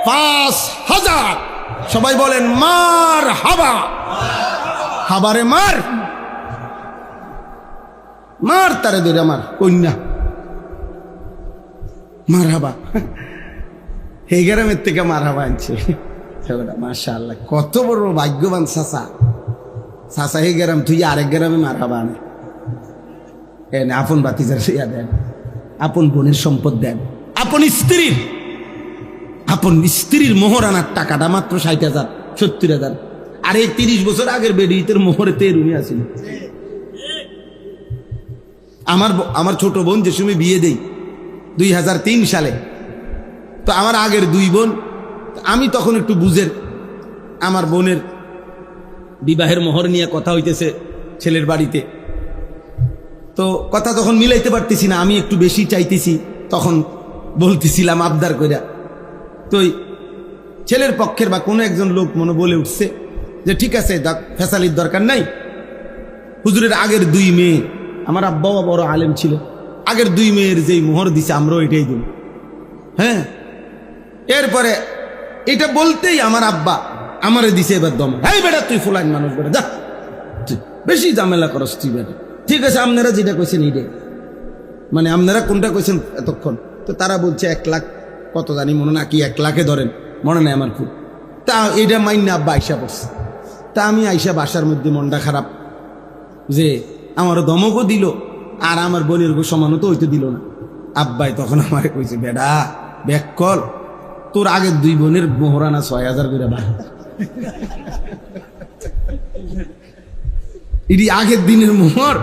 5000। সবাই বলেন মার হাবা, হাবারে মার, মার তারে ধরে আমার কন্যা মার হাবা। এই গ্রামের থেকে মার হাবা আনছে। মাশাআল্লাহ, কত বড় ভাগ্যবান চাচা। চাচা এই গ্রাম তুই আরেক গ্রামে মার হাবা আনে। আপন বাতিজার ইয়া দেন, আপন বোনের সম্পদ দেন, আপন স্ত্রীর মোহরানার টাকাটা মাত্র 60,000 70,000। আর এই 30 বছর আগের বেডিতের মোহরে তেরুমি আছিল। আমার ছোট বোন যে সময় বিয়ে দেই 2003 সালে, তো আমার আগের 2 বোন, আমি তখন একটু বুঝের, আমার বোনের বিবাহের মোহর নিয়ে কথা হইতেছে ছেলের বাড়িতে। তো কথা তখন মিলাইতে পারতেছি না, আমি একটু বেশি চাইতেছি, তখন বলতেছিলাম আবদার কইরা। তো ছেলের পক্ষের বা কোনো একজন লোক মনে বলে উঠছে যে ঠিক আছে, ফেসালির দরকার নাই। হুজুরের আগের 2 মেয়ে, আমার আব্বাও বড় আলেম ছিল, আগের 2 মেয়ের যেই মোহর দিছে আমরাও এটাই দিই। হ্যাঁ, এরপরে এটা বলতেই আমার আব্বা আমারে দিছে এবার দম, এই বেটা তুই ফুলাইন মানুষ, বেটা যা, বেশি ঝামেলা করস তুই বেটা। ঠিক আছে, আপনারা যেটা কইছেন এইটাই, মানে আপনারা কোনটা কইছেন এতক্ষণ। তো তারা বলছে 1 লাখ কত জানি, মনে না কি 1 লাখে ধরেন, মনে নাই আমার খুব। তা এইটা মাইন্না আব্বা আইসা পড়ছে। তা আমি আইসা বাসার মধ্যে মনটা খারাপ, যে আমারও দমকও দিল আর আমার বোনের সমানও তো হইতে দিল না। আব্বাই তখন আমারে কইছে, বেডা ব্যাক কল, তোর আগের 2 বোনের মোহরানা 6000 করে বাড়া। এটি আগের দিনের মোহর।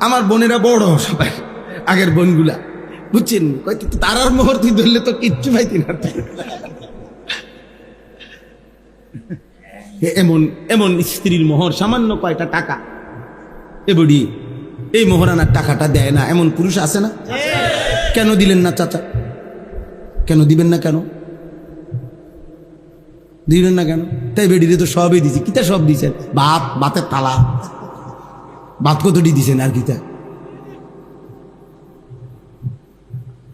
আমার বোনেরা বড় সবাই, আগের বোনগুলা, বুঝছেন, তারার মোহর তুই ধরলে তো কিচ্ছু পাইতি না। এমন এমন স্ত্রীর মোহর সামান্য কয়টা টাকা, এবডি এই মোহরানার টাকাটা দেয় না, এমন পুরুষ আছে না? কেন দিলেন না চাচা? কেন দিবেন না? কেন দিবেন না কেন? তাই বেডিরে তো সবই দিছি। কিতা সব দিছেন? ভাতের থালা, ভাত কতটি দিছেন আর কিতা?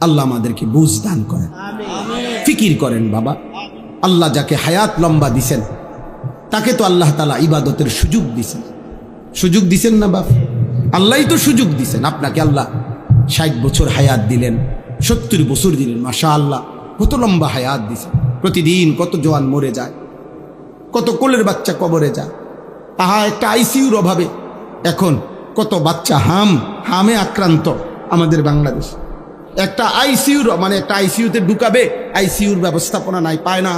আল্লাহ আমাদেরকে বুঝ দান করেন, ফিকির করেন বাবা। আল্লাহ যাকে হায়াত লম্বা দিছেন তাকে তো আল্লাহ তাআলা ইবাদতের সুযোগ দিছেন। সুযোগ দিছেন না বাপ? আল্লাহই তো সুযোগ দিছেন আপনাকে। আল্লাহ 60 বছর হায়াত দিলেন, 70 বছর দিলেন, মাশাআল্লাহ, কত লম্বা হায়াত দিছেন। প্রতিদিন কত জওয়ান মরে যায়, কত কোলের বাচ্চা কবরে যায়। একটা আইসিইউর অভাবে এখন কত বাচ্চা হামে আক্রান্ত আমাদের বাংলাদেশ। একটা আইসিইউর মানে একটা আইসিইউতে ঢুকাবে, আইসিইউর ব্যবস্থাপনা নাই, পায় না।